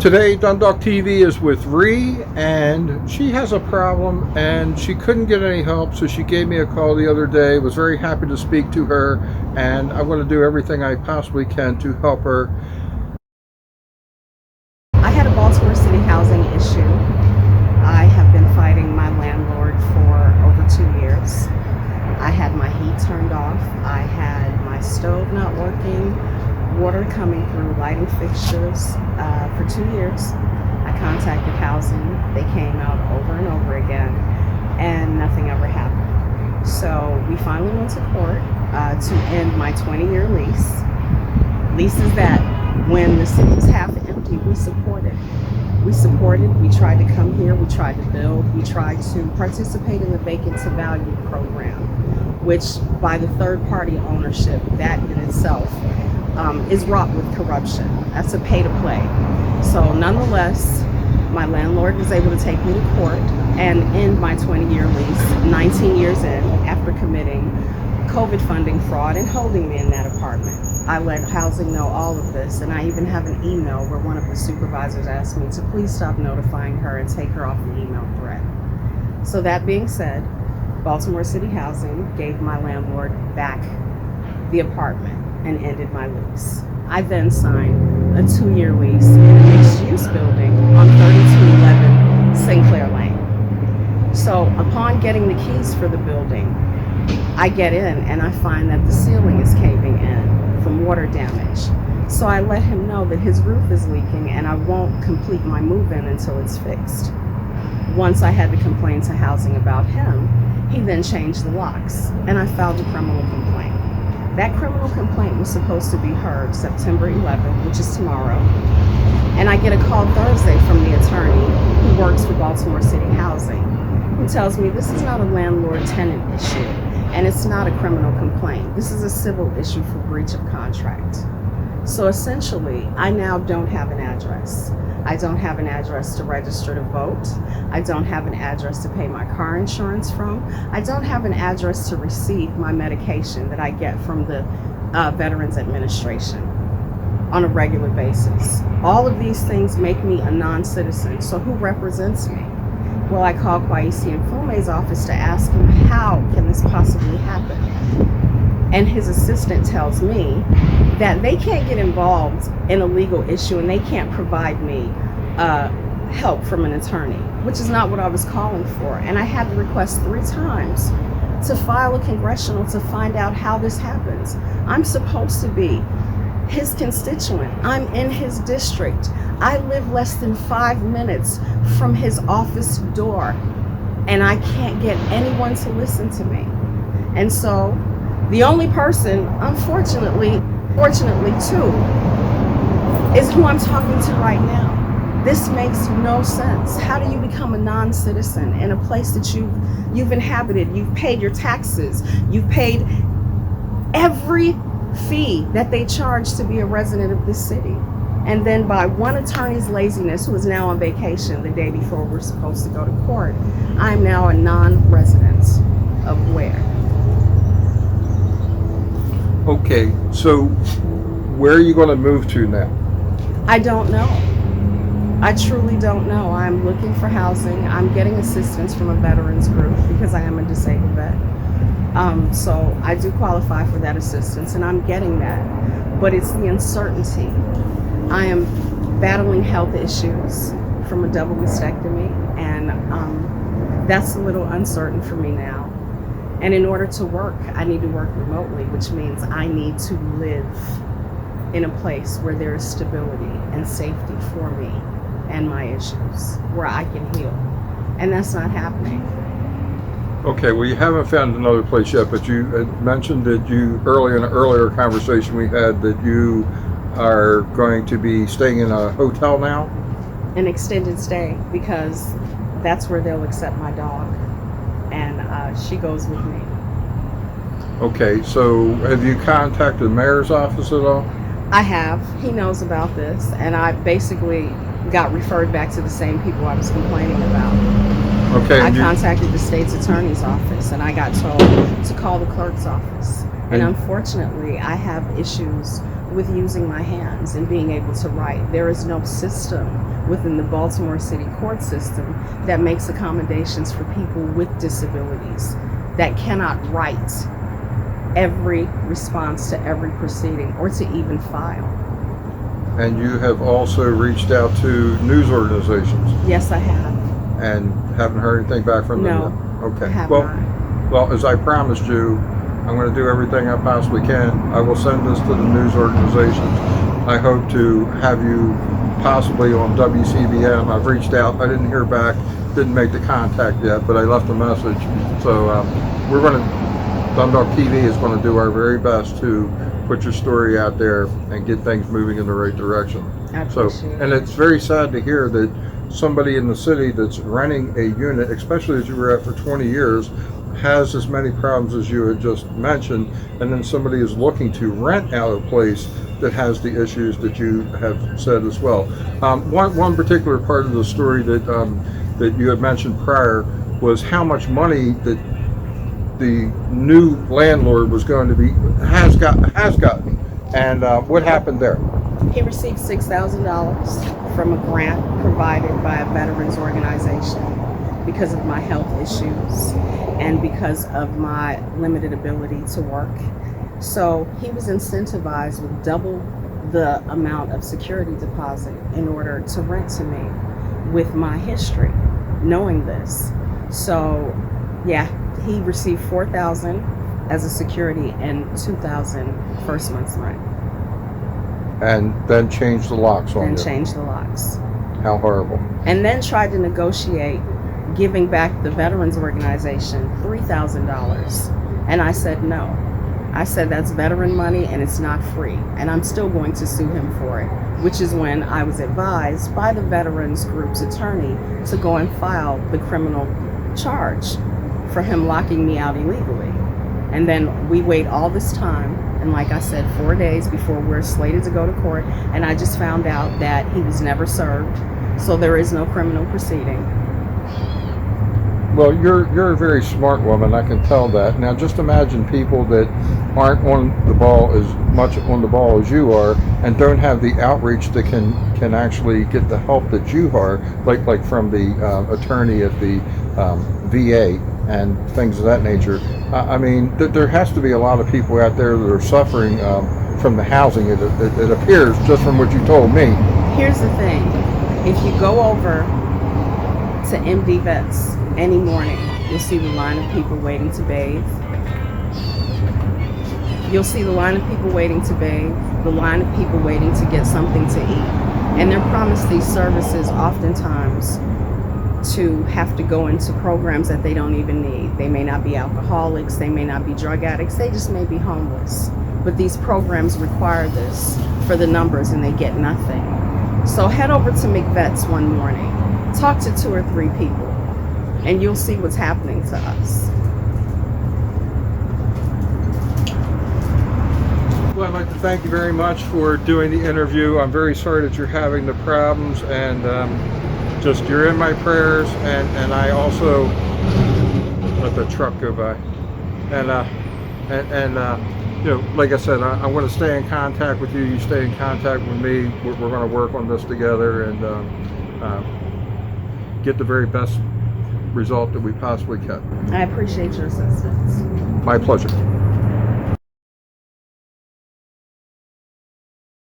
Today, Dundalk TV is with Ree, and she has a problem, and she couldn't get any help, so she gave me a call the other day. Was very happy to speak to her, and I want to do everything I possibly can to help her. I had a Baltimore City housing issue. I have been fighting my landlord for over 2 years. I had my heat turned off. I had my stove not working, water coming through lighting fixtures for 2 years. I contacted housing. They came out over and over again, and nothing ever happened. So we finally went to court to end my 20-year lease. Leases that when the city was half empty, we supported. We tried to come here, we tried to build, we tried to participate in the vacant to value program, which by the third party ownership, that in itself is wrought with corruption. That's a pay to play. So nonetheless, my landlord was able to take me to court and end my 20-year lease 19 years in after committing COVID funding fraud and holding me in that apartment. I let housing know all of this, and I even have an email where one of the supervisors asked me to please stop notifying her and take her off the email thread. So that being said, Baltimore City Housing gave my landlord back the apartment and ended my lease. I then signed a 2-year lease in a mixed-use building on 3211 Sinclair Lane. So upon getting the keys for the building, I get in and I find that the ceiling is caving in from water damage. So I let him know that his roof is leaking and I won't complete my move-in until it's fixed. Once I had to complain to housing about him, he then changed the locks and I filed a criminal complaint. That criminal complaint was supposed to be heard September 11th, which is tomorrow. And I get a call Thursday from the attorney who works for Baltimore City Housing, who tells me this is not a landlord-tenant issue and it's not a criminal complaint. This is a civil issue for breach of contract. So essentially, I now don't have an address. I don't have an address to register to vote. I don't have an address to pay my car insurance from. I don't have an address to receive my medication that I get from the Veterans Administration on a regular basis. All of these things make me a non-citizen. So who represents me? Well, I called Kweisi and Mfume's office to ask him how can this possibly happen? And his assistant tells me that they can't get involved in a legal issue and they can't provide me help from an attorney, which is not what I was calling for. And I had to request 3 times to file a congressional to find out how this happens. I'm supposed to be his constituent. I'm in his district. I live less than 5 minutes from his office door, and I can't get anyone to listen to me. And so the only person, fortunately too, is who I'm talking to right now. This makes no sense. How do you become a non-citizen in a place that you've inhabited, you've paid your taxes, you've paid every fee that they charge to be a resident of this city? And then by one attorney's laziness, who is now on vacation the day before we're supposed to go to court, I'm now a non-resident of where? Okay, so where are you going to move to now? I don't know. I truly don't know. I'm looking for housing. I'm getting assistance from a veterans group because I am a disabled vet. So I do qualify for that assistance and I'm getting that. But it's the uncertainty. I am battling health issues from a double mastectomy, and that's a little uncertain for me now. And in order to work, I need to work remotely, which means I need to live in a place where there is stability and safety for me and my issues, where I can heal. And that's not happening. Okay, well, you haven't found another place yet, but you had mentioned that you, early in an earlier conversation we had, that you are going to be staying in a hotel now? An extended stay, because that's where they'll accept my dog. And she goes with me. Okay, so have you contacted the mayor's office at all? I have. He knows about this, and I basically got referred back to the same people I was complaining about. Okay. I contacted the state's attorney's office, and I got told to call the clerk's office. And unfortunately, I have issues with using my hands and being able to write. There is no system within the Baltimore City court system that makes accommodations for people with disabilities that cannot write every response to every proceeding or to even file. And you have also reached out to news organizations Yes, I have. and haven't heard anything back from them No, yet? Okay. I have well, not. Well, as I promised you, I'm going to do everything I possibly can. I will send this to the news organizations. I hope to have you possibly on WCBM. I've reached out. I didn't hear back. Didn't make the contact yet, but I left a message. So we're going to, Dundalk TV is going to do our very best to put your story out there and get things moving in the right direction. I appreciate And it's very sad to hear that somebody in the city that's renting a unit, especially as you were at for 20 years, has as many problems as you had just mentioned, and then somebody is looking to rent out a place that has the issues that you have said as well. One particular part of the story that that you had mentioned prior was how much money that the new landlord was going to be has gotten, and what happened there? He received $6,000 from a grant provided by a veterans organization because of my health issues and because of my limited ability to work. So he was incentivized with double the amount of security deposit in order to rent to me with my history, knowing this. So yeah, he received $4,000 as a security and $2,000 first month's rent. And then changed the locks on you. And changed the locks. How horrible. And then tried to negotiate giving back the veterans organization $3,000. And I said no. I said that's veteran money and it's not free. And I'm still going to sue him for it, which is when I was advised by the veterans group's attorney to go and file the criminal charge for him locking me out illegally. And then we wait all this time, and like I said, 4 days before we're slated to go to court, and I just found out that he was never served, so there is no criminal proceeding. Well, you're a very smart woman, I can tell that. Now just imagine people that aren't on the ball as much on the ball as you are and don't have the outreach that can actually get the help that you are, like from the attorney at the VA and things of that nature. I mean, there has to be a lot of people out there that are suffering from the housing, it appears, just from what you told me. Here's the thing. If you go over to MD Vets any morning, you'll see the line of people waiting to bathe. You'll see the line of people waiting to bathe, the line of people waiting to get something to eat. And they're promised these services oftentimes to have to go into programs that they don't even need. They may not be alcoholics, they may not be drug addicts, they just may be homeless. But these programs require this for the numbers and they get nothing. So head over to McVet's one morning, talk to 2 or 3 people, and you'll see what's happening to us. Well, I'd like to thank you very much for doing the interview. I'm very sorry that you're having the problems, and just you're in my prayers, and I also let the truck go by, and you know, like I said, I'm going to stay in contact with you. You stay in contact with me. We're going to work on this together and get the very best result that we possibly can. I appreciate your assistance. My pleasure.